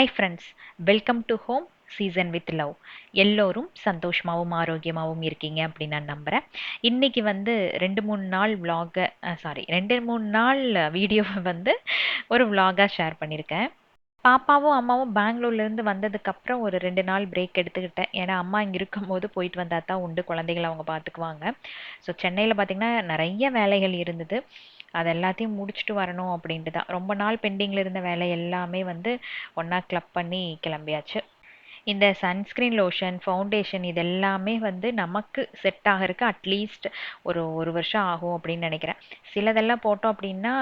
Hi friends, welcome to home season with love. எல்லோரும் சந்தோஷமாகவும் ஆரோக்கியமாகவும் இருக்கீங்க அப்படின்னு நான் நம்புகிறேன். இன்னைக்கு வந்து 2-3 நாள் vlog, சாரி 2-3 நாள் வீடியோவை வந்து ஒரு vlog-ஆ ஷேர் பண்ணியிருக்கேன். பாப்பாவும் அம்மாவும் பெங்களூர்லேருந்து வந்ததுக்கப்புறம் ஒரு 2 நாள் பிரேக் எடுத்துக்கிட்டேன். ஏன்னா அம்மா இங்கே இருக்கும்போது போயிட்டு வந்தால் தான் உண்டு, குழந்தைகளை அவங்க பார்த்துக்குவாங்க. ஸோ சென்னையில் பார்த்திங்கன்னா நிறைய வேலைகள் இருந்தது. அது எல்லாத்தையும் முடிச்சுட்டு வரணும் அப்படின்ட்டு தான் ரொம்ப நாள் பெண்டிங்கில் இருந்த வேலை எல்லாமே வந்து ஒன்றா கிளப் பண்ணி கிளம்பியாச்சு. இந்த சன்ஸ்கிரீன் லோஷன், ஃபவுண்டேஷன் இது எல்லாமே வந்து நமக்கு செட் ஆகறதுக்கு அட்லீஸ்ட் ஒரு வருஷம் ஆகும் அப்படின்னு நினைக்கிறேன். சிலதெல்லாம் போட்டோம் அப்படின்னா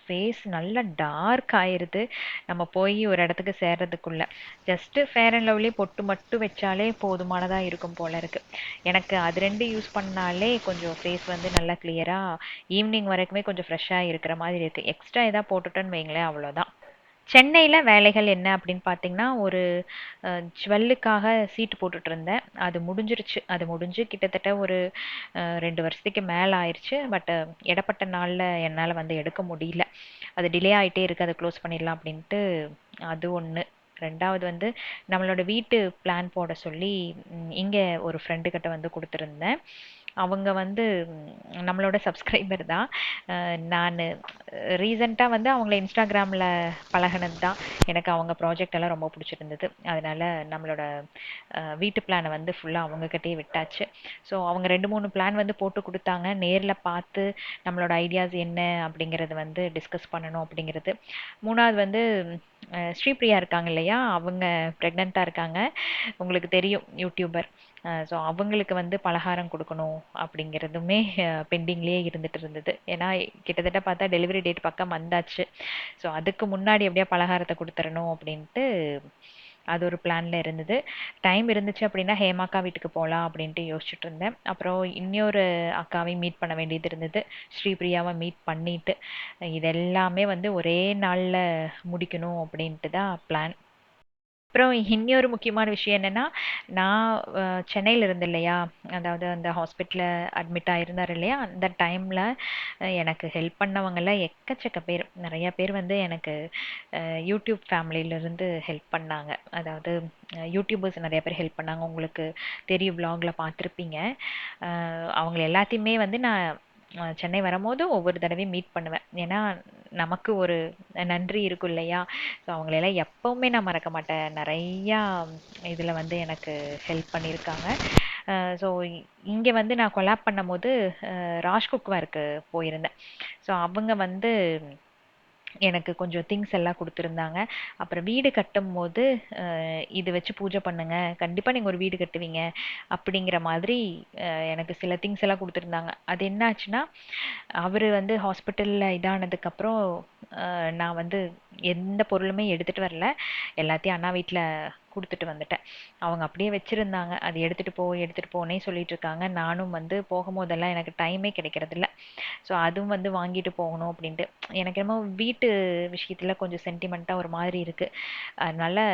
ஃபேஸ் நல்லா டார்க் ஆயிருது நம்ம போய் ஒரு இடத்துக்கு சேர்றதுக்குள்ள. ஜஸ்ட்டு ஃபேர் அண்ட் லவ்லி பொட்டு மட்டும் வச்சாலே போதுமானதாக இருக்கும் போல இருக்கு. எனக்கு அது ரெண்டு யூஸ் பண்ணாலே கொஞ்சம் ஃபேஸ் வந்து நல்லா கிளியராக ஈவினிங் வரைக்குமே கொஞ்சம் ஃப்ரெஷ்ஷாக இருக்கிற மாதிரி இருக்குது. எக்ஸ்ட்ரா எதாவது போட்டுட்டோன்னு வைங்களேன், அவ்வளோதான். சென்னையில் வேலைகள் என்ன அப்படின்னு பார்த்தீங்கன்னா, ஒரு ஜுவல்லுக்காக சீட்டு போட்டுட்டு இருந்தேன். அது முடிஞ்சிருச்சு. அது முடிஞ்சு கிட்டத்தட்ட ஒரு 2 வருஷத்துக்கு மேலே ஆயிடுச்சு. பட் இடப்பட்ட நாளில் என்னால் வந்து எடுக்க முடியல. அது டிலே ஆகிட்டே இருக்குது. அதை க்ளோஸ் பண்ணிடலாம் அப்படின்ட்டு. அது ஒன்று. ரெண்டாவது வந்து நம்மளோட வீட்டு பிளான் போட சொல்லி இங்கே ஒரு ஃப்ரெண்டு கிட்ட வந்து கொடுத்துருந்தேன். அவங்க வந்து நம்மளோட சப்ஸ்கிரைபர் தான். நான் ரீசெண்டாக வந்து அவங்கள இன்ஸ்டாகிராமில் பழகினது தான். எனக்கு அவங்க ப்ராஜெக்ட் எல்லாம் ரொம்ப பிடிச்சிருந்தது. அதனால் நம்மளோட வீட்டு பிளானை வந்து ஃபுல்லாக அவங்கக்கிட்டே விட்டாச்சு. ஸோ அவங்க 2-3 பிளான் வந்து போட்டு கொடுத்தாங்க. நேரில் பார்த்து நம்மளோட ஐடியாஸ் என்ன அப்படிங்கிறது வந்து டிஸ்கஸ் பண்ணணும் அப்படிங்கிறது. மூணாவது வந்து ஸ்ரீபிரியா இருக்காங்க இல்லையா, அவங்க ப்ரெக்னெண்ட்டாக இருக்காங்க. உங்களுக்கு தெரியும், யூடியூபர். ஸோ அவங்களுக்கு வந்து பலகாரம் கொடுக்கணும் அப்படிங்கிறதுமே பெண்டிங்லேயே இருந்துட்டு இருந்தது. ஏன்னா கிட்டத்தட்ட பார்த்தா டெலிவரி டேட் பக்கம் வந்தாச்சு. ஸோ அதுக்கு முன்னாடி எப்படியா பலகாரத்தை கொடுத்துடணும் அப்படின்ட்டு அது ஒரு பிளானில் இருந்தது. டைம் இருந்துச்சு அப்படின்னா ஹேமாக்கா வீட்டுக்கு போகலாம் அப்படின்ட்டு யோசிச்சுட்டு இருந்தேன். அப்புறம் இன்னொரு அக்காவையும் மீட் பண்ண வேண்டியது இருந்தது. ஸ்ரீபிரியாவை மீட் பண்ணிட்டு இதெல்லாமே வந்து ஒரே நாளில் முடிக்கணும் அப்படின்ட்டு தான் பிளான். அப்புறம் இன்னொரு முக்கியமான விஷயம் என்னன்னா, நான் சென்னையில் இருந்தேன் இல்லையா, அதாவது அந்த ஹாஸ்பிட்டலில் அட்மிட் ஆகிருந்தார் இல்லையா, அந்த டைமில் எனக்கு ஹெல்ப் பண்ணவங்கெல்லாம் எக்கச்சக்க பேர், நிறையா பேர் வந்து எனக்கு யூடியூப் ஃபேமிலியிலேருந்து ஹெல்ப் பண்ணாங்க. அதாவது யூடியூபர்ஸ் நிறைய பேர் ஹெல்ப் பண்ணாங்க. உங்களுக்கு தெரியும், விலாகில் பார்த்துருப்பீங்க. அவங்கள எல்லாத்தையுமே வந்து நான் சென்னை வரும்போது ஒவ்வொரு தடவையும் மீட் பண்ணுவேன். ஏன்னா நமக்கு ஒரு நன்றி இருக்கும் இல்லையா. ஸோ அவங்களெல்லாம் எப்போவுமே நான் மறக்க மாட்டேன். நிறையா இதில் வந்து எனக்கு ஹெல்ப் பண்ணியிருக்காங்க. ஸோ இங்கே வந்து நான் கொலாப் பண்ணும்போது ராஜ் குக்வேருக்கு போயிருந்தேன். ஸோ அவங்க வந்து எனக்கு கொஞ்சம் திங்ஸ் எல்லாம் கொடுத்துருந்தாங்க. அப்புறம் வீடு கட்டும்போது இது வச்சு பூஜை பண்ணுங்க, கண்டிப்பாக நீங்கள் ஒரு வீடு கட்டுவீங்க அப்படிங்கிற மாதிரி எனக்கு சில திங்ஸ் எல்லாம் கொடுத்துருந்தாங்க. அது என்னாச்சுன்னா, அவர் வந்து ஹாஸ்பிட்டலில் இதானதுக்கப்புறம் நான் வந்து எந்த பொருளுமே எடுத்துகிட்டு வரல. எல்லாத்தையும் அண்ணா வீட்டில் கொடுத்துட்டு வந்துட்டேன். அவங்க அப்படியே வச்சுருந்தாங்க. அது எடுத்துகிட்டு போனே சொல்லிட்டு இருக்காங்க. நானும் வந்து போகும்போதெல்லாம் எனக்கு டைமே கிடைக்கிறதில்ல. ஸோ அதுவும் வந்து வாங்கிட்டு போகணும் அப்படின்ட்டு. எனக்கு என்னமோ வீட்டு விஷயத்தில் கொஞ்சம் சென்டிமெண்ட்டாக ஒரு மாதிரி இருக்குது. அதனால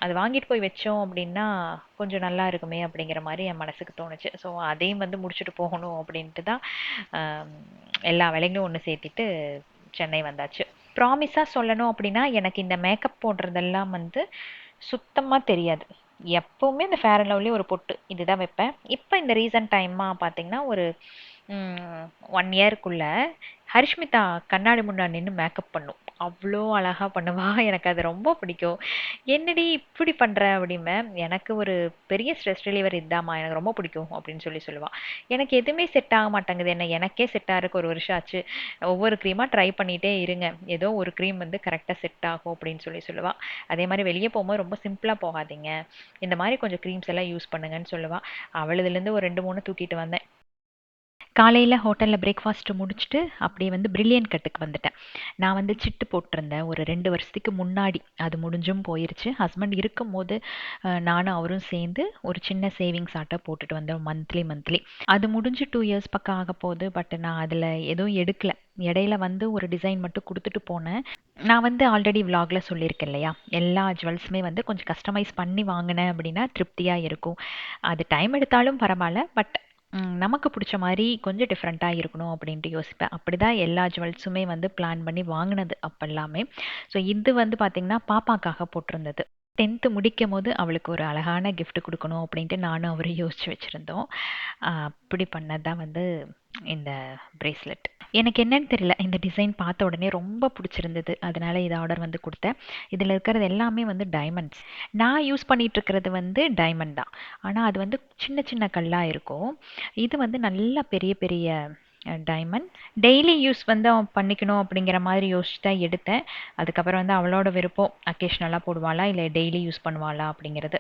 அது வாங்கிட்டு போய் வச்சோம் அப்படின்னா கொஞ்சம் நல்லா இருக்குமே அப்படிங்கிற மாதிரி என் மனசுக்கு தோணுச்சு. ஸோ அதையும் வந்து முடிச்சுட்டு போகணும் அப்படின்ட்டு தான் எல்லா வேலைகளும் ஒன்று சேர்த்திட்டு சென்னை வந்தாச்சு. ப்ராமிஸாக சொல்லணும் அப்படின்னா, எனக்கு இந்த மேக்கப் போடுறதெல்லாம் வந்து சுத்தமாக தெரியாது. எப்போவுமே இந்த ஃபேர் அண்ட் லவ்லி ஒரு பொட்டு இதுதான் வைப்பேன். இப்போ இந்த ரீசன்ட் டைமாக பார்த்தீங்கன்னா, ஒரு 1 இயர்க்குள்ள ஹரிஷ்மிதா கண்ணாடி முன்னாடி நின்று மேக்கப் பண்ணும். அவ்வளோ அழகாக பண்ணுவா. எனக்கு அது ரொம்ப பிடிக்கும். என்னடி இப்படி பண்ணுற அப்படிம்பேன். எனக்கு ஒரு பெரிய ஸ்ட்ரெஸ் ரிலீவர் இதாம்மா, எனக்கு ரொம்ப பிடிக்கும் அப்படின்னு சொல்லுவாள். எனக்கு எதுவுமே செட் ஆக மாட்டேங்குது. எனக்கே செட் ஆகிறதுக்கு ஒரு வருஷம் ஆச்சு. ஒவ்வொரு க்ரீமாக ட்ரை பண்ணிகிட்டே இருங்க, ஏதோ ஒரு க்ரீம் வந்து கரெக்டாக செட் ஆகும் அப்படின்னு சொல்லுவாள். அதே மாதிரி வெளியே போகும்போது ரொம்ப சிம்பிளாக போகாதீங்க, இந்த மாதிரி கொஞ்சம் க்ரீம்ஸ் எல்லாம் யூஸ் பண்ணுங்கன்னு சொல்லுவாள். அவளுதுலேருந்து ஒரு 2-3 தூக்கிட்டு வந்தேன். காலையில் ஹோட்டலில் பிரேக்ஃபாஸ்ட்டு முடிச்சுட்டு அப்படியே வந்து பிரில்லியன் கட்டுக்கு வந்துட்டேன். நான் வந்து சிட்டு போட்டிருந்தேன் ஒரு 2 வருஷத்துக்கு முன்னாடி. அது முடிஞ்சும் போயிருச்சு. ஹஸ்பண்ட் இருக்கும்போது நானும் அவரும் சேர்ந்து ஒரு சின்ன சேவிங்ஸ் ஆட்டை போட்டுட்டு வந்தோம் மந்த்லி. அது முடிஞ்சு 2 இயர்ஸ் பக்கம் ஆக போகுது. பட் நான் அதில் எதுவும் எடுக்கல. இடையில வந்து ஒரு டிசைன் மட்டும் கொடுத்துட்டு போனேன். நான் வந்து ஆல்ரெடி விலாகில் சொல்லியிருக்கேன் இல்லையா, எல்லா ஜுவல்ஸுமே வந்து கொஞ்சம் கஸ்டமைஸ் பண்ணி வாங்கினேன் அப்படின்னா திருப்தியாக இருக்கும். அது டைம் எடுத்தாலும் பரவாயில்ல, பட் நமக்கு பிடிச்ச மாதிரி கொஞ்சம் டிஃப்ரெண்ட்டாக இருக்கணும் அப்படின்ட்டு யோசிப்பேன். அப்படி தான் எல்லா ஜுவல்ஸுமே வந்து பிளான் பண்ணி வாங்கினது அப்போல்லாமே. ஸோ இது வந்து பார்த்திங்கன்னா பாப்பாக்காக போட்டிருந்தது. 10th முடிக்கும்போது அவளுக்கு ஒரு அழகான gift குடுக்கணும் அப்படின்ட்டு நானும் அவரும் யோசிச்சு வச்சிருந்தோம். அப்படி பண்ணது தான் வந்து இந்த பிரேஸ்லெட். எனக்கு என்னன்னு தெரியல. இந்த டிசைன் பார்த்த உடனே ரொம்ப பிடிச்சிருந்தது. அதனால இத ஆர்டர் வந்து குடுத்தேன். இதுல இருக்கிறது எல்லாமே வந்து டைமண்ட்ஸ். நான் யூஸ் பண்ணிட்டு இருக்கிறது வந்து டைமண்ட் தான். ஆனா அது வந்து சின்ன சின்ன கல்லா இருக்கும். இது வந்து நல்லா பெரிய பெரிய டைமண்ட். டெய்லி யூஸ் வந்து அவன் பண்ணிக்கணும் அப்படிங்கிற மாதிரி யோசிச்சு தான் எடுத்தேன். அதுக்கப்புறம் வந்து அவளோட விருப்பம். அக்கேஷனலா போடுவாளா இல்ல டெய்லி யூஸ் பண்ணுவாளா அப்படிங்கிறது.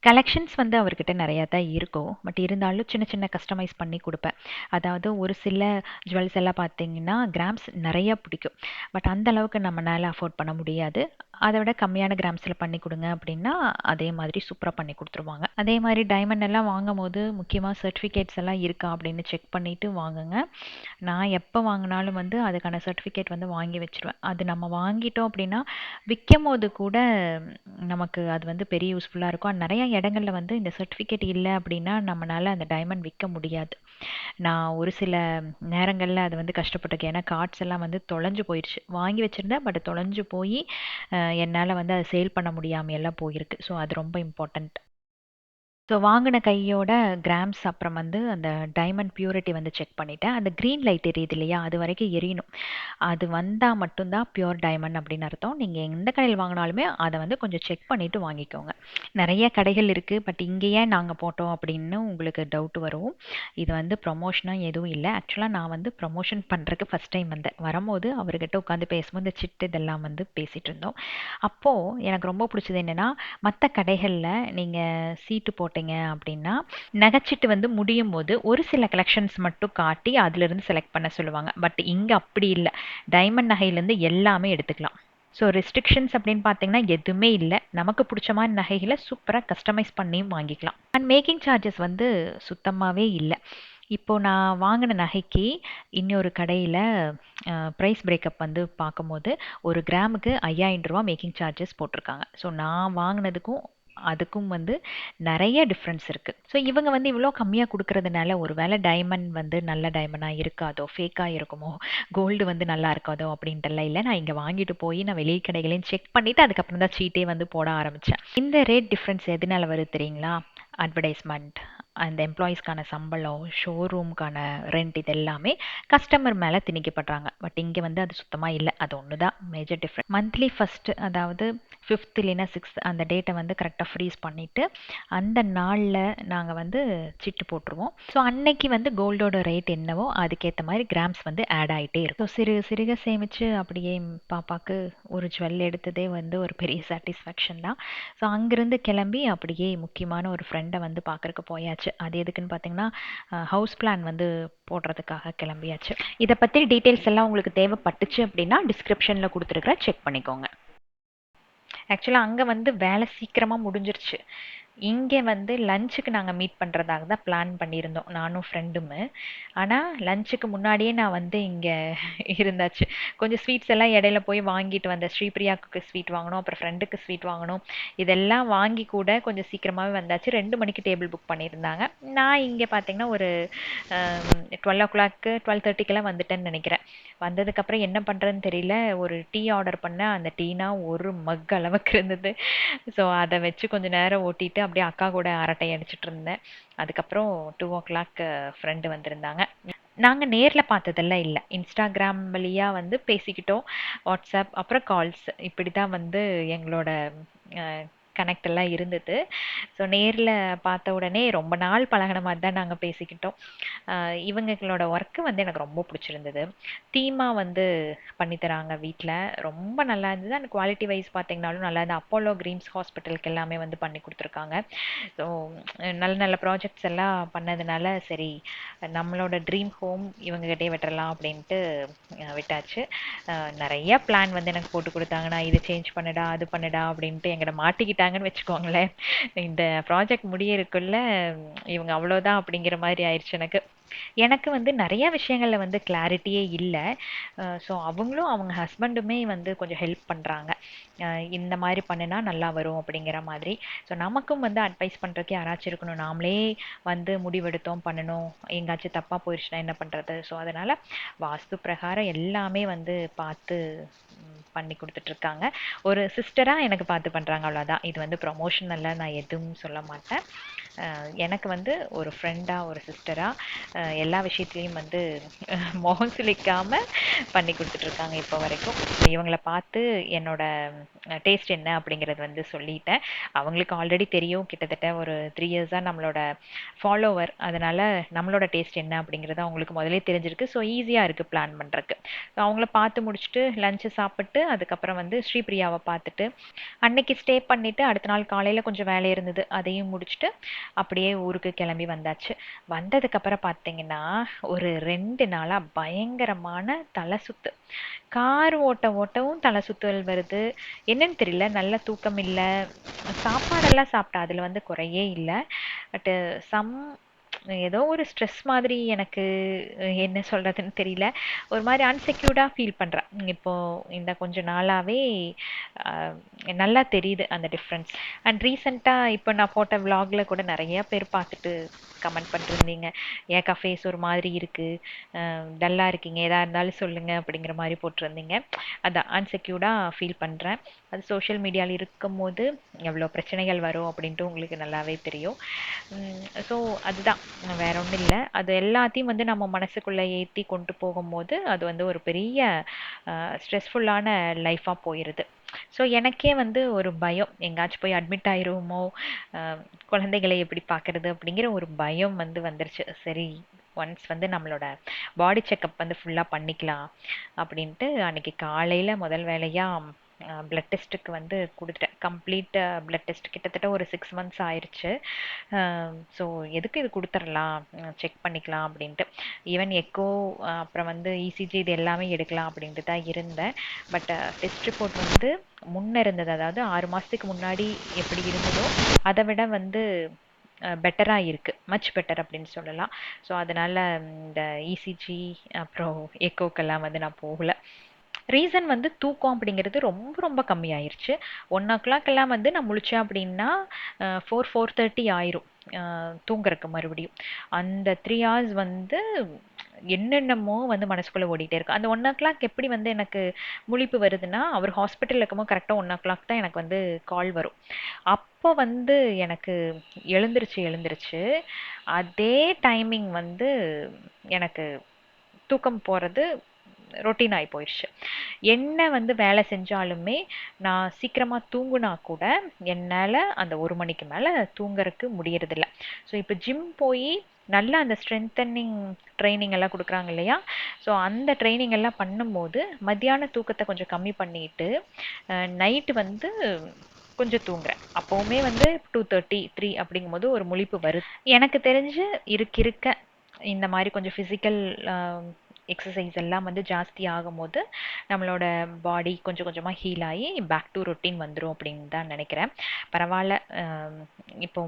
கலெக்ஷன்ஸ் வந்து அவர்கிட்ட நெறையா தான் இருக்கும். பட் இருந்தாலும் சின்ன சின்ன கஸ்டமைஸ் பண்ணி குடுப்பேன். அதாவது ஒரு சில ஜுவல்ஸ் எல்லாம் பார்த்தீங்கன்னா, கிராம்ஸ் நெறைய பிடிக்கும். பட் அந்த அளவுக்கு நம்மனால அஃபோர்ட் பண்ண முடியாது. அத விட கம்மியான கிராம்ஸ்ல பண்ணி குடுங்க அப்படின்னா, அதே மாதிரி சூப்பரா பண்ணி குடுத்துருவாங்க. அதே மாரி டைமண்ட் எல்லாம் வாங்கும்போது முக்கியமா சர்டிஃபிகேட்ஸ் எல்லாம் இருக்கா அப்படின்னு செக் பண்ணிட்டு வாங்குங்க. நான் எப்ப வாங்குனாலும் வந்து அதுக்கான சர்டிஃபிகேட் வந்து வாங்கி வச்சுருவேன். அது நம்ம வாங்கிட்டோம் அப்படின்னா, விக்கும்போது கூட நமக்கு அது வந்து பெரிய யூஸ்ஃபுல்லா இருக்கும். நெறைய இடங்கள்ல வந்து இந்த சர்டிஃபிகேட் இல்ல அப்படின்னா, நம்மனால அந்த டைமண்ட் விக்க முடியாது. நான் ஒரு சில நேரங்கள்ல அது வந்து கஷ்டப்பட்டுருக்கேன். ஏன்னா கார்ட்ஸ் எல்லாம் வந்து தொலைஞ்சு போயிருச்சு. வாங்கி வச்சிருந்தேன். பட் தொலைஞ்சு போயி, என்னால வந்து அத சேல் பண்ண முடியாம எல்லாம் போயிருக்கு. ஸோ அது ரொம்ப இம்பார்ட்டன்ட். ஸோ வாங்குன கையோட கிராம்ஸ் அப்புறம் வந்து அந்த டைமண்ட் பியூரிட்டி வந்து செக் பண்ணிட்டேன். அந்த கிரீன் லைட் எரியுது இல்லையா? அது வரைக்கும் எரியணும். அது வந்தா மட்டும் தான் பியூர் டைமண்ட் அப்படின்னு அர்த்தம். நீங்க எந்த கடையில் வாங்குனாலுமே அத வந்து கொஞ்சம் செக் பண்ணிட்டு வாங்கிக்கோங்க. நெறைய கடைகள் இருக்கு. பட் இங்க ஏன் நாங்க போட்டோம் அப்படின்னு உங்களுக்கு டவுட் வரும். இது வந்து ப்ரமோஷனா எதுவும் இல்ல. ஆக்சுவலா நான் வந்து ப்ரமோஷன் பண்றதுக்கு ஃபர்ஸ்ட் டைம் வந்தேன். வரும்போது அவர்கிட்ட உட்காந்து பேசும்போது இந்த சிட் இதெல்லாம் வந்து பேசிட்டு இருந்தோம். அப்போ எனக்கு ரொம்ப பிடிச்சது என்னன்னா, மத்த கடைகள்ல நீங்க சீட்டு போட்டீங்க அப்படின்னா, நகைச்சீட்டு வந்து முடியும்போது ஒரு சில கலெக்ஷன்ஸ் மட்டும் காட்டி அதிலிருந்து செலக்ட் பண்ண சொல்லுவாங்க. பட் இங்க அப்படி இல்ல. டைமண்ட் நகையிலேருந்து எல்லாமே எடுத்துக்கலாம். ஸோ ரெஸ்ட்ரிக்ஷன்ஸ் அப்படின்னு பார்த்தீங்கன்னா எதுவுமே இல்ல. நமக்கு புடிச்ச மாரி நகைகள சூப்பரா கஸ்டமைஸ் பண்ணியும் வாங்கிக்கலாம். அண்ட் மேக்கிங் சார்ஜஸ் வந்து சுத்தமாவே இல்ல. இப்போ நான் வாங்குன நகைக்கு இன்னொரு கடையில பிரைஸ் பிரேக்கப் வந்து பார்க்கும்போது, 1 கிராமுக்கு ரூ. 5000 மேக்கிங் சார்ஜஸ் போட்டிருக்காங்க. ஸோ நான் வாங்குனதுக்கும் அதுக்கும் வந்து நெறைய டிஃபரன்ஸ் இருக்கு. ஸோ இவங்க வந்து இவ்ளோ கம்மியா குடுக்குறதுனால, ஒரு வேள டைமண்ட் வந்து நல்ல டைமண்டா இருக்காதோ, ஃபேக்கா இருக்குமோ, கோல்டு வந்து நல்லா இருக்காதோ அப்படின்ட்டுலாம் இல்ல. நான் இங்க வாங்கிட்டு போய் நான் வெளி கடைகளையும் செக் பண்ணிட்டு அதுக்கப்புறம் தான் சீட்டே வந்து போட ஆரம்பிச்சேன். இந்த ரேட் டிஃபரன்ஸ் எதனால வருது தெரியுங்களா? அட்வர்டைஸ்மென்ட், அந்த எம்ப்ளாயீஸ்க்கான சம்பளம், ஷோரூம்க்கான ரெண்ட் இது எல்லாமே கஸ்டமர் மேல திணிக்கப்படுறாங்க. பட் இங்க வந்து அது சுத்தமா இல்ல. அது ஒண்ணு தான் மேஜர் டிஃபரன்ஸ். மந்த்லி ஃபர்ஸ்ட் அதாவது 5த் இல்லைன்னா 6த் அந்த டேட்ட வந்து கரெக்ட்டா ஃப்ரீஸ் பண்ணிட்டு, அந்த நாள்ல நாங்க வந்து சிட்டு போட்டுருவோம். ஸோ அன்னைக்கு வந்து கோல்டோட ரேட் என்னவோ அதுக்கேத்த மாரி கிராம்ஸ் வந்து ஆட் ஆயிட்டே இருக்கும். ஸோ சிறுக சிறுக சேமிச்சு அப்படியே பாப்பாக்கு ஒரு ஜுவல் எடுத்ததே வந்து ஒரு பெரிய சாட்டிஸ்ஃபேக்ஷன் தான். ஸோ அங்கிருந்து கிளம்பி அப்படியே முக்கியமான ஒரு ஃப்ரெண்ட வந்து பார்க்கறக்கு போயாச்சு. அது எதுக்குன்னு பார்த்தீங்கன்னா, ஹவுஸ் பிளான் வந்து போடுறதுக்காக கிளம்பியாச்சு. இத பத்தி டீட்டெயில்ஸ் எல்லாம் உங்களுக்கு தேவைப்பட்டுச்சு அப்படின்னா, டிஸ்கிரிப்ஷன்ல குடுத்துருக்கிறேன். செக் பண்ணிக்கோங்க. ஆக்சுவலா அங்க வந்து வேலை சீக்கிரமா முடிஞ்சிருச்சு. இங்க வந்து லஞ்சுக்கு நாங்க மீட் பண்றதாக தான் பிளான் பண்ணியிருந்தோம். நானும் ஃப்ரெண்டுமு. ஆனா லஞ்சுக்கு முன்னாடியே நான் வந்து இங்க இருந்தாச்சு. கொஞ்சம் ஸ்வீட்ஸ் எல்லாம் இடையில போய் வாங்கிட்டு வந்தேன். ஸ்ரீபிரியாவுக்கு ஸ்வீட் வாங்கணும். அப்புறம் ஃப்ரெண்டுக்கு ஸ்வீட் வாங்கணும். இதெல்லாம் வாங்கி கூட கொஞ்சம் சீக்கிரமாவே வந்தாச்சு. 2 மணிக்கு டேபிள் புக் பண்ணியிருந்தாங்க. நான் இங்க பார்த்தீங்கன்னா ஒரு 12:00 12:30க்கெல்லாம் வந்துட்டேன்னு நினைக்கிறேன். வந்ததுக்கப்புறம் என்ன பண்றதுன்னு தெரியல. ஒரு டீ ஆர்டர் பண்ணேன். அந்த டீனா ஒரு மக் அளவுக்கு இருந்தது. ஸோ அத வச்சு கொஞ்ச நேரம் ஓட்டிட்டு அப்படியே அக்கா கூட அரட்டை அடிச்சிட்டு இருந்தேன். அதுக்கப்புறம் 2:00 ஃப்ரெண்டு வந்திருந்தாங்க. நாங்க நேர்ல பார்த்ததெல்லாம் இல்ல. இன்ஸ்டாகிராம் வழியா வந்து பேசிக்கிட்டோம். வாட்ஸ்அப் அப்புறம் கால்ஸ் இப்படிதான் வந்து எங்களோட அ கனெக்ட் எல்லாம் இருந்தது. ஸோ நேர்ல பார்த்த உடனே ரொம்ப நாள் பழகுன மாரி தான் நாங்க பேசிக்கிட்டோம். இவங்களோட ஒர்க்கு வந்து எனக்கு ரொம்ப பிடிச்சிருந்தது. தீமா வந்து பண்ணி தராங்க வீட்ல. ரொம்ப நல்லா இருந்தது. அண்ட் குவாலிட்டி வைஸ் பார்த்தீங்கனாலும் நல்லா இருந்தது. அப்போலோ கிரீம்ஸ் ஹாஸ்பிட்டலுக்கு எல்லாமே வந்து பண்ணி குடுத்துருக்காங்க. ஸோ நல்ல நல்ல ப்ராஜெக்ட்ஸ் எல்லாம் பண்ணதுனால, சரி நம்மளோட ட்ரீம் ஹோம் இவங்க கிட்டயே விட்டுறலாம் அப்படின்ட்டு விட்டாச்சு. நெறைய பிளான் வந்து எனக்கு போட்டு குடுத்தாங்க. நான் இத சேஞ்ச் பண்ணுடா, அது பண்ணுடா அப்படின்ட்டு என்கிட்ட மாட்டிக்கிட்டாங்கன்னு வச்சுக்கோங்களேன். இந்த ப்ராஜெக்ட் முடியறதுக்குள்ள இவங்க அவ்வளோதான் அப்படிங்கிற மாரி ஆயிருச்சு எனக்கு. எனக்கு வந்து நெறைய விஷயங்கள்ல வந்து கிளாரிட்டியே இல்ல. ஸோ அவங்களும் அவங்க ஹஸ்பண்டுமே வந்து கொஞ்சம் ஹெல்ப் பண்றாங்க. அ இந்த மாரி பண்ணுனா நல்லா வரும் அப்படிங்கிற மாதிரி. ஸோ நமக்கும் வந்து அட்வைஸ் பண்றதுக்கு யாராச்சும் இருக்கணும். நாமளே வந்து முடிவெடுத்தோம், பண்ணணும். எங்காச்சும் தப்பா போயிருச்சுனா என்ன பண்றது? ஸோ அதனால வாஸ்து பிரகாரம் எல்லாமே வந்து பார்த்து பண்ணி குடுத்துட்ருக்காங்க. ஒரு சிஸ்டரா எனக்கு பார்த்து பண்றாங்க அவ்வளோதான். இது வந்து ப்ரொமோஷனலா நான் எதுவும் சொல்ல மாட்டேன். எனக்கு வந்து ஒரு ஃப்ரெண்டா, ஒரு சிஸ்டரா எல்லா விஷயத்துலயும் வந்து முகம் சுளிக்காம பண்ணி குடுத்துட்ருக்காங்க இப்போ வரைக்கும். இவங்கள பார்த்து என்னோட டேஸ்ட் என்ன அப்படிங்கிறது வந்து சொல்லிட்டேன். அவங்களுக்கு ஆல்ரெடி தெரியும். கிட்டத்தட்ட ஒரு 3 இயர்ஸா நம்மளோட ஃபாலோவர். அதனால நம்மளோட டேஸ்ட் என்ன அப்படிங்கிறது அவங்களுக்கு முதலே தெரிஞ்சிருக்கு. ஸோ ஈஸியா இருக்கு பிளான் பண்றக்கு. அவங்கள பார்த்து முடிச்சுட்டு லஞ்ச் சாப்பிட்டு அதுக்கப்புறம் வந்து ஸ்ரீபிரியாவை பார்த்துட்டு அன்னைக்கு ஸ்டே பண்ணிட்டு அடுத்த நாள் காலையில கொஞ்சம் வேலை இருந்தது. அதையும் முடிச்சுட்டு அப்படியே ஊருக்கு கிளம்பி வந்தாச்சு. வந்ததுக்கு அப்புறம் பார்த்தீங்கன்னா ஒரு 2 நாளா பயங்கரமான தலை சுத்து. கார் ஓட்ட ஓட்டவும் தலை சுத்தல் வருது. என்னன்னு தெரியல. நல்ல தூக்கம் இல்ல. சாப்பாடெல்லாம் சாப்பிட்டேன். அதுல வந்து குறையே இல்ல. பட் சம் ஏதோ ஒரு ஸ்ட்ரெஸ் மாதிரி எனக்கு என்ன சொல்றதுன்னு தெரியல. ஒரு மாதிரி அன்செக்யூர்டா ஃபீல் பண்றேன். இப்போ இந்த கொஞ்ச நாளாவே அஹ், நல்லா தெரியுது அந்த டிஃப்ரென்ஸ். அண்ட் ரீசெண்டா இப்போ நான் போட்ட vlogல கூட நிறைய பேர் பார்த்துட்டு கமெண்ட் பண்ணிருந்தீங்க. ஏக்கா ஃபேஸ் ஒரு மாதிரி இருக்கு, டல்லா இருக்கீங்க, எதா இருந்தாலும் சொல்லுங்க அப்படிங்கிற மாதிரி போட்டிருந்தீங்க. அதான் அன்செக்யூர்டா ஃபீல் பண்றேன். அது சோஷியல் மீடியால இருக்கும்போது எவ்வளோ பிரச்சனைகள் வரும் அப்படின்ட்டு உங்களுக்கு நல்லாவே தெரியும். ஸோ அதுதான், வேற ஒன்றும் இல்லை. அது எல்லாத்தையும் வந்து நம்ம மனசுக்குள்ளே ஏற்றி கொண்டு போகும்போது அது வந்து ஒரு பெரிய ஸ்ட்ரெஸ்ஃபுல்லான லைஃபாக போயிடுது. ஸோ எனக்கே வந்து ஒரு பயம், எங்காச்சும் போய் அட்மிட் ஆயிருவோமோ, அஹ் குழந்தைகளை எப்படி பார்க்கறது அப்படிங்கிற ஒரு பயம் வந்து வந்துருச்சு. சரி, ஒன்ஸ் வந்து நம்மளோட பாடி செக்கப் வந்து ஃபுல்லாக பண்ணிக்கலாம் அப்படின்ட்டு அன்னைக்கு காலையில் முதல் வேலையாக பிளட் டெஸ்ட்டுக்கு வந்து கொடுத்துட்டேன். கம்ப்ளீட் பிளட் டெஸ்ட் கிட்டத்தட்ட ஒரு 6 மந்த்ஸ் ஆயிடுச்சு. ஸோ எதுக்கு இது கொடுத்துடலாம், செக் பண்ணிக்கலாம் அப்படின்ட்டு. ஈவன் எக்கோ அப்புறம் வந்து இசிஜி இது எல்லாமே எடுக்கலாம் அப்படின்ட்டு தான் இருந்தேன். பட் டெஸ்ட் ரிப்போர்ட் வந்து முன்ன இருந்தது, அதாவது 6 மாதத்துக்கு முன்னாடி எப்படி இருந்ததோ அதை விட வந்து பெட்டராக இருக்குது, மச் பெட்டர் அப்படின்னு சொல்லலாம். ஸோ அதனால் இந்த இசிஜி அப்புறம் எக்கோக்கெல்லாம் வந்து நான் போகல. ரீசன் வந்து தூக்கம் அப்படிங்கிறது ரொம்ப ரொம்ப கம்மியாயிருச்சு. 1 o'clock எல்லாம் வந்து நான் முழிச்சேன் அப்படின்னா 4:30 ஆயிரும் தூங்குறதுக்கு மறுபடியும். அந்த 3 hours வந்து என்னென்னமோ வந்து மனசுக்குள்ள ஓடிட்டே இருக்கும். அந்த 1 o'clock எப்படி வந்து எனக்கு முழிப்பு வருதுன்னா, அவர் ஹாஸ்பிட்டலில் இருக்கும்போது கரெக்டாக 1 o'clock தான் எனக்கு வந்து கால் வரும். அப்போ வந்து எனக்கு எழுந்திருச்சு அதே டைமிங் வந்து எனக்கு தூக்கம் போகிறது ரொட்டீன் ஆகி போயிடுச்சு. என்ன வந்து வேலை செஞ்சாலுமே நான் சீக்கிரமாக தூங்குனா கூட என்னால் அந்த 1 மணிக்கு மேலே தூங்குறதுக்கு முடியறதில்ல. ஸோ இப்போ ஜிம் போய் நல்லா அந்த ஸ்ட்ரென்தனிங் ட்ரைனிங் எல்லாம் கொடுக்குறாங்க இல்லையா? ஸோ அந்த ட்ரைனிங் எல்லாம் பண்ணும்போது மத்தியான தூக்கத்தை கொஞ்சம் கம்மி பண்ணிட்டு நைட்டு வந்து கொஞ்சம் தூங்குறேன். அப்போவுமே வந்து 2:30 3 அப்படிங்கும்போது ஒரு முழிப்பு வருது. எனக்கு தெரிஞ்சு இருக்க இந்த மாதிரி கொஞ்சம் ஃபிசிக்கல் எக்ஸசைஸ் எல்லாம் வந்து ஜாஸ்தி ஆகும்போது நம்மளோட பாடி கொஞ்சம் கொஞ்சமாக ஹீல் ஆகி பேக் டு ரொட்டீன் வந்துடும் அப்படின்னு தான் நினைக்கிறேன். பரவாயில்ல. இப்போ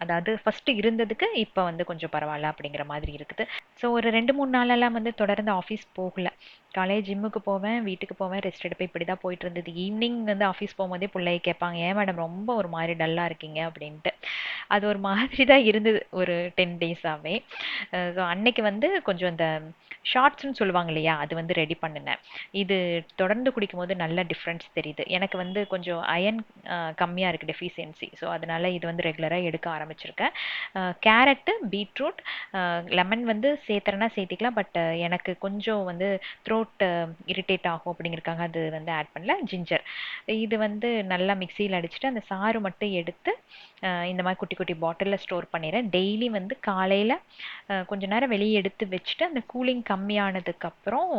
அதாவது ஃபஸ்ட்டு இருந்ததுக்கு இப்போ வந்து கொஞ்சம் பரவாயில்ல அப்படிங்கிற மாதிரி இருக்குது. ஸோ ஒரு 2 3 நாளெல்லாம் வந்து தொடர்ந்து ஆஃபீஸ் போகல. காலையில் ஜிம்முக்கு போவேன், வீட்டுக்கு போவேன், ரெஸ்ட் எடுப்பேன், இப்படி தான் போயிட்டு இருந்தது. ஈவினிங் வந்து ஆஃபீஸ் போகும்போதே பிள்ளைய கேட்பாங்க, ஏன் மேடம் ரொம்ப ஒரு மாதிரி டல்லாக இருக்கீங்க அப்படின்ட்டு. அது ஒரு மாதிரி தான் இருந்தது ஒரு 10 days-ஆவே. ஸோ அன்னைக்கு வந்து கொஞ்சம் இந்த ஷார்ட்ஸ்னு சொல்லுவாங்க இல்லையா, அது வந்து ரெடி பண்ணினேன். இது தொடர்ந்து குடிக்கும்போது நல்ல டிஃப்ரென்ஸ் தெரியுது. எனக்கு வந்து கொஞ்சம் அயன் கம்மியாக இருக்குது, டெஃபிஷியன்சி. ஸோ அதனால இது வந்து ரெகுலராக எடுக்க ஆரம்பிச்சிருக்கேன். கேரட்டு, பீட்ரூட், லெமன் வந்து சேர்த்துறேன்னா சேர்த்திக்கலாம். பட் எனக்கு கொஞ்சம் வந்து த்ரோட் இரிட்டேட் ஆகும் அப்படிங்கிறக்காக அது வந்து ஆட் பண்ணல. ஜிஞ்சர் இது வந்து நல்லா மிக்சியில் அடிச்சுட்டு அந்த சாறு மட்டும் எடுத்து இந்த மாதிரி குட்டி குட்டி பாட்டிலில் ஸ்டோர் பண்ணிடுறேன். டெய்லி வந்து காலையில் கொஞ்ச நேரம் வெளியே எடுத்து வச்சுட்டு அந்த கூலிங் கம்மியானதுக்கப்புறம்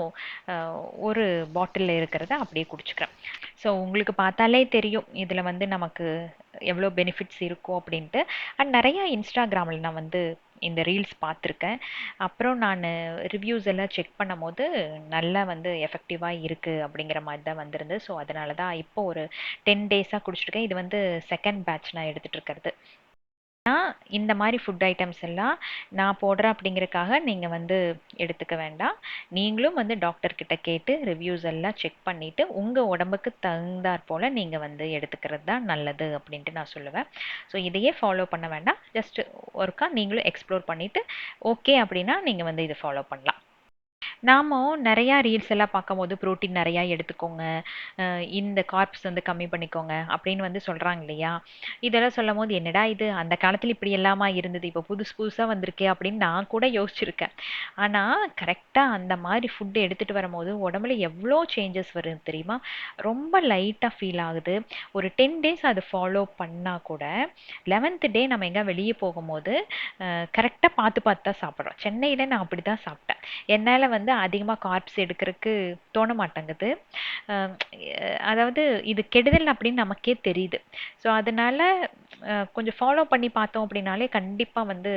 ஒரு பாட்டிலில் இருக்கிறத அப்படியே குடிச்சுக்கிறேன். ஸோ உங்களுக்கு பார்த்தாலே தெரியும் இதில் வந்து நமக்கு எவ்வளோ பெனிஃபிட்ஸ் இருக்கும் அப்படின்ட்டு. அண்ட் நிறையா இன்ஸ்டாகிராமில் நான் வந்து இந்த ரீல்ஸ் பார்த்துருக்கேன். அப்புறம் நான் ரிவ்யூஸ் எல்லாம் செக் பண்ணும்போது நல்லா வந்து எஃபெக்டிவாக இருக்குது அப்படிங்கிற மாதிரி தான் வந்திருந்து. ஸோ அதனால தான் இப்போ ஒரு 10 days-ஆக குடிச்சிருக்கேன். இது வந்து செகண்ட் பேட்ச் நான் எடுத்துகிட்டு இருக்கிறது. இந்த மாதிரி ஃபுட் ஐட்டம்ஸ் எல்லாம் நான் போடுறேன் அப்படிங்கறக்காக நீங்க வந்து எடுத்துக்க வேண்டாம். நீங்களும் வந்து டாக்டர் கிட்ட கேட்டு ரிவ்யூஸ் எல்லாம் செக் பண்ணிட்டு உங்க உடம்புக்கு தகுந்தாற் போல நீங்க வந்து எடுத்துக்கிறது தான் நல்லது அப்படின்ட்டு நான் சொல்லுவேன். ஸோ இதையே ஃபாலோ பண்ண வேண்டாம். ஜஸ்ட் ஒருக்கா நீங்களும் எக்ஸ்ப்ளோர் பண்ணிட்டு ஓகே அப்படின்னா நீங்க வந்து இதை ஃபாலோ பண்ணலாம். நாம நெறையா ரீல்ஸ் எல்லாம் பார்க்கும்போது புரோட்டீன் நெறையா எடுத்துக்கோங்க, இந்த கார்ப்ஸ் வந்து கம்மி பண்ணிக்கோங்க அப்படின்னு வந்து சொல்றாங்க இல்லையா? இதெல்லாம் சொல்லும்போது, என்னடா இது அந்த காலத்துல இப்படி எல்லாமா இருந்தது, இப்போ புதுசு புதுசா வந்திருக்கே அப்படின்னு நான் கூட யோசிச்சிருக்கேன். ஆனா கரெக்டா அந்த மாதிரி ஃபுட் எடுத்துட்டு வரும்போது உடம்புல எவ்வளோ சேஞ்சஸ் வருது தெரியுமா? ரொம்ப லைட்டா ஃபீல் ஆகுது. ஒரு 10 டேஸ் அது ஃபாலோ பண்ணா கூட 11th டே நம்ம எங்க வெளியே போகும்போது கரெக்டா பார்த்து பார்த்து தான் சாப்பிட்றோம். சென்னையில நான் அப்படிதான் சாப்பிட்டேன். என்னால வந்து அதிகமா கார்ப்ஸ் எடுக்கறக்கு தோண மாட்டேங்குது. அஹ் அதாவது இது கெடுதல் அப்படின்னு நமக்கே தெரியுது. ஸோ அதனால கொஞ்சம் ஃபாலோ பண்ணி பார்த்தோம் அப்படின்னாலே கண்டிப்பா வந்து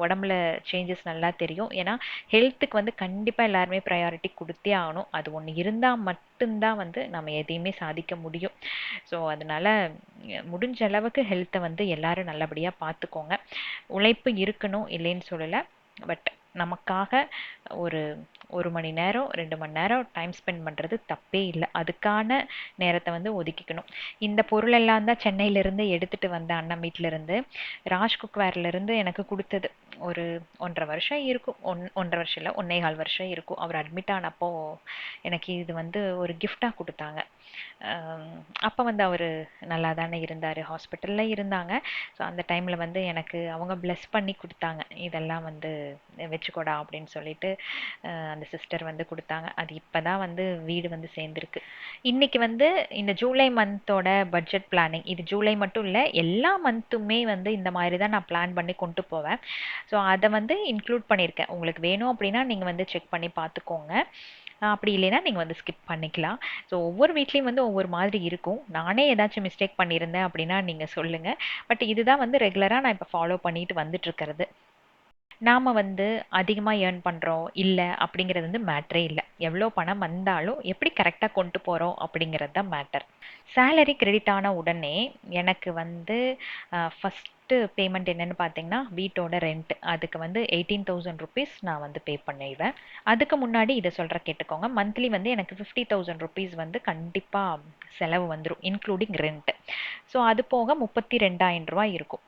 உடம்புல சேஞ்சஸ் நல்லா தெரியும். ஏன்னா ஹெல்த்துக்கு வந்து கண்டிப்பா எல்லாருமே ப்ரையாரிட்டி கொடுத்தே ஆகணும். அது ஒன்று இருந்தால் மட்டும்தான் வந்து நம்ம எதையுமே சாதிக்க முடியும். ஸோ அதனால முடிஞ்ச அளவுக்கு ஹெல்த்தை வந்து எல்லாரும் நல்லபடியாக பார்த்துக்கோங்க. உழைப்பு இருக்கணும் இல்லைன்னு சொல்லலை. பட் நமக்காக ஒரு 1 மணி நேரம் 2 மணி நேரம் டைம் ஸ்பெண்ட் பண்ணுறது தப்பே இல்லை. அதுக்கான நேரத்தை வந்து ஒதுக்கிக்கணும். இந்த பொருள் எல்லாம் தான் சென்னையிலேருந்து எடுத்துகிட்டு வந்த அண்ணன் வீட்டிலேருந்து ராஜ் குக்வேர்லேருந்து எனக்கு கொடுத்தது. ஒரு 1.5 வருஷம் இருக்கும். 1.5 வருஷம் இல்லை, 1.25 வருஷம் இருக்கும். அவர் அட்மிட் ஆனப்போ எனக்கு இது வந்து ஒரு கிஃப்டாக கொடுத்தாங்க. அப்போ வந்து அவர் நல்லா தானே இருந்தார், ஹாஸ்பிட்டலில் இருந்தாங்க. ஸோ அந்த டைமில் வந்து எனக்கு அவங்க பிளஸ் பண்ணி கொடுத்தாங்க. இதெல்லாம் வந்து வச்சுக்கோடா அப்படின்னு சொல்லிட்டு அந்த சிஸ்டர் வந்து கொடுத்தாங்க. அது இப்போ தான் வந்து வீடு வந்து சேர்ந்துருக்கு. இன்னைக்கு வந்து இந்த ஜூலை மந்தோட பட்ஜெட் பிளானிங், இது ஜூலை மட்டும் இல்லை, எல்லா மந்த்துமே வந்து இந்த மாதிரி தான் நான் பிளான் பண்ணி கொண்டு போவேன். ஸோ அதை வந்து இன்க்ளூட் பண்ணியிருக்கேன். உங்களுக்கு வேணும் அப்படின்னா நீங்கள் வந்து செக் பண்ணி பார்த்துக்கோங்க. அப்படி இல்லைன்னா நீங்கள் வந்து ஸ்கிப் பண்ணிக்கலாம். ஸோ ஒவ்வொரு வீட்லேயும் வந்து ஒவ்வொரு மாதிரி இருக்கும். நானே ஏதாச்சும் மிஸ்டேக் பண்ணியிருந்தேன் அப்படின்னா நீங்கள் சொல்லுங்கள். பட் இதுதான் வந்து ரெகுலராக நான் இப்போ ஃபாலோ பண்ணிட்டு வந்துட்டு இருக்கிறது. நாம வந்து அதிகமா ஏர்ன் பண்றோம், இல்ல அப்படிங்கிறது வந்து மேட்டரே இல்ல. எவ்வளோ பணம் வந்தாலும் எப்படி கரெக்ட்டா கொண்டு போறோம் அப்படிங்கிறது தான் மேட்டர். சேலரி கிரெடிட் ஆன உடனே எனக்கு வந்து ஃபர்ஸ்ட்டு பேமெண்ட் என்னன்னு பார்த்தீங்கன்னா, வீட்டோட ரெண்ட். அதுக்கு வந்து 18,000 ருப்பீஸ் நான் வந்து பே பண்ணிடுவேன். அதுக்கு முன்னாடி இத சொல்றேன் கேட்டுக்கோங்க. மந்த்லி வந்து எனக்கு 50,000 ருப்பீஸ் வந்து கண்டிப்பா செலவு வந்துரும். Including rent. ஸோ அது போக ரூ. 32,000 இருக்கும்.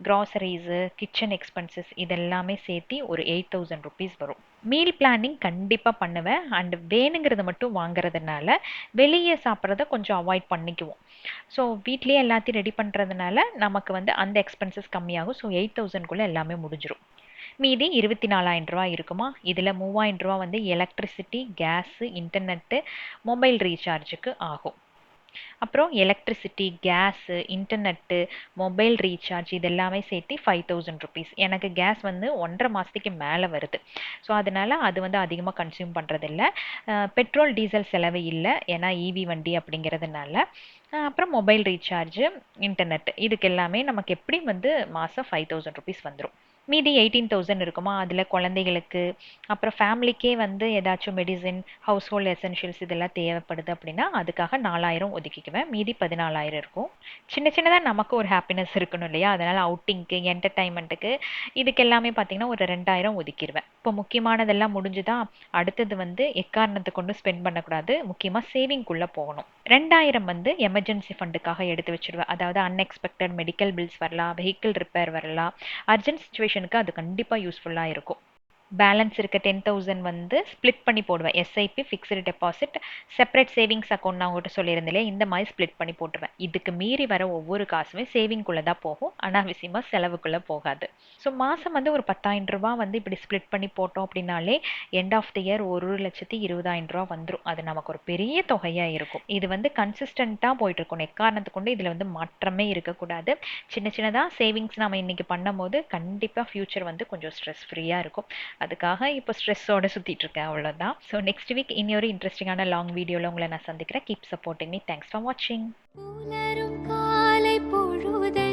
கிராசரிஸு, கிச்சன் எக்ஸ்பென்சஸ் இதெல்லாமே சேர்த்தி ஒரு 8,000 ருப்பீஸ் வரும். மீல் பிளானிங் கண்டிப்பா பண்ணுவேன். அண்ட் வேணுங்கிறத மட்டும் வாங்குறதுனால, வெளிய சாப்பிட்றத கொஞ்சம் அவாய்ட் பண்ணிக்குவோம். ஸோ வீட்லயே எல்லாத்தையும் ரெடி பண்றதுனால, நமக்கு வந்து அந்த எக்ஸ்பென்சஸ் கம்மியாகும். ஸோ 8,000க்குள்ள எல்லாமே முடிஞ்சிரும். மீதி ரூ. 24,000 இருக்குமா? இதுல ரூ. 3,000 வந்து எலக்ட்ரிசிட்டி, கேஸு, இன்டர்நெட்டு, மொபைல் ரீசார்ஜுக்கு ஆகும். அப்புறம் electricity, gas, internet, mobile recharge இதெல்லாமே சேர்த்து 5,000 ருப்பீஸ். எனக்கு கேஸ் வந்து 1.5 மாசத்துக்கு மேல வருது. ஸோ அதனால அது வந்து அதிகமா கன்சியூம் பண்றதில்ல. பெட்ரோல், டீசல் செலவு இல்ல. ஏன்னா ஈவி வண்டி அப்படிங்கிறதுனால. அப்புறம் மொபைல் ரீசார்ஜ், இன்டர்நெட் இதுக்கு எல்லாமே நமக்கு எப்படியும் வந்து மாசம் 5,000 ருப்பீஸ் வந்துரும். மீதி 18,000 இருக்குமா? அதுல குழந்தைகளுக்கு, அப்புறம் ஃபேமிலிக்கே வந்து ஏதாச்சும் மெடிசின், ஹவுஸ் ஹோல்ட் எசென்ஷியல்ஸ் இதெல்லாம் தேவைப்படுது அப்படின்னா, அதுக்காக 4,000 ஒதுக்கிக்குவேன். மீதி 14,000 இருக்கும். சின்ன சின்னதா நமக்கு ஒரு ஹாப்பினஸ் இருக்கணும் இல்லையா? அதனால அவுட்டிங்க்கு, என்டர்டைன்மெண்ட்டுக்கு இதுக்கு எல்லாமே பார்த்தீங்கன்னா ஒரு 2,000 ஒதுக்கிருவேன். இப்போ முக்கியமானதெல்லாம் முடிஞ்சுதா? அடுத்தது வந்து எக்காரணத்தை கொண்டு ஸ்பெண்ட் பண்ணக்கூடாது. முக்கியமா சேவிங்குள்ள போகணும். 2,000 வந்து எமர்ஜென்சி ஃபண்டுக்காக எடுத்து வச்சிருவேன். அதாவது அன்எக்ஸ்பெக்டட் மெடிக்கல் பில்ஸ் வரலாம், வெஹிக்கிள் ரிப்பேர் வரலாம். அர்ஜென்ட் சுச்சுவேஷனுக்கு அது கண்டிப்பா யூஸ்ஃபுல்லா இருக்கும். பேலன்ஸ் இருக்க 10,000 வந்து ஸ்ப்ளிட் பண்ணி போடுவேன். SIP, fixed deposit, separate savings account நான் உங்கள்கிட்ட சொல்லியிருந்தேன் இல்லையா? இந்த மாதிரி ஸ்ப்ளிட் பண்ணி போட்டுருவேன். இதுக்கு மீறி வர ஒவ்வொரு காசுமே சேவிங்குள்ளே தான் போகும். அனாவசியமாக செலவுக்குள்ளே போகாது. ஸோ மாதம் வந்து ஒரு 10,000 வந்து இப்படி ஸ்ப்ளிட் பண்ணி போட்டோம் அப்படின்னாலே எண்ட் ஆஃப் தி இயர் 1,20,000 வந்துடும். அது நமக்கு ஒரு பெரிய தொகையாக இருக்கும். இது வந்து கன்சிஸ்டண்ட்டாக போயிட்டு இருக்கணும். எக்காரணத்தை கொண்டு இதில் வந்து மாற்றமே இருக்கக்கூடாது. சின்ன சின்னதாக சேவிங்ஸ் நம்ம இன்னைக்கு பண்ணும்போது கண்டிப்பாக ஃபியூச்சர் வந்து கொஞ்சம் ஸ்ட்ரெஸ் ஃப்ரீயாக இருக்கும். அதுக்காக இப்போ ஸ்ட்ரெஸ்ஸோட சுத்திட்டு இருக்கேன், அவ்வளவுதான். ஸோ நெக்ஸ்ட் வீக் இன்னொரு இன்ட்ரெஸ்டிங்கான லாங் வீடியோல உங்களை நான் சந்திக்கிறேன். Keep supporting me. Thanks for வாட்சிங். புலரும் காலை பொழுதை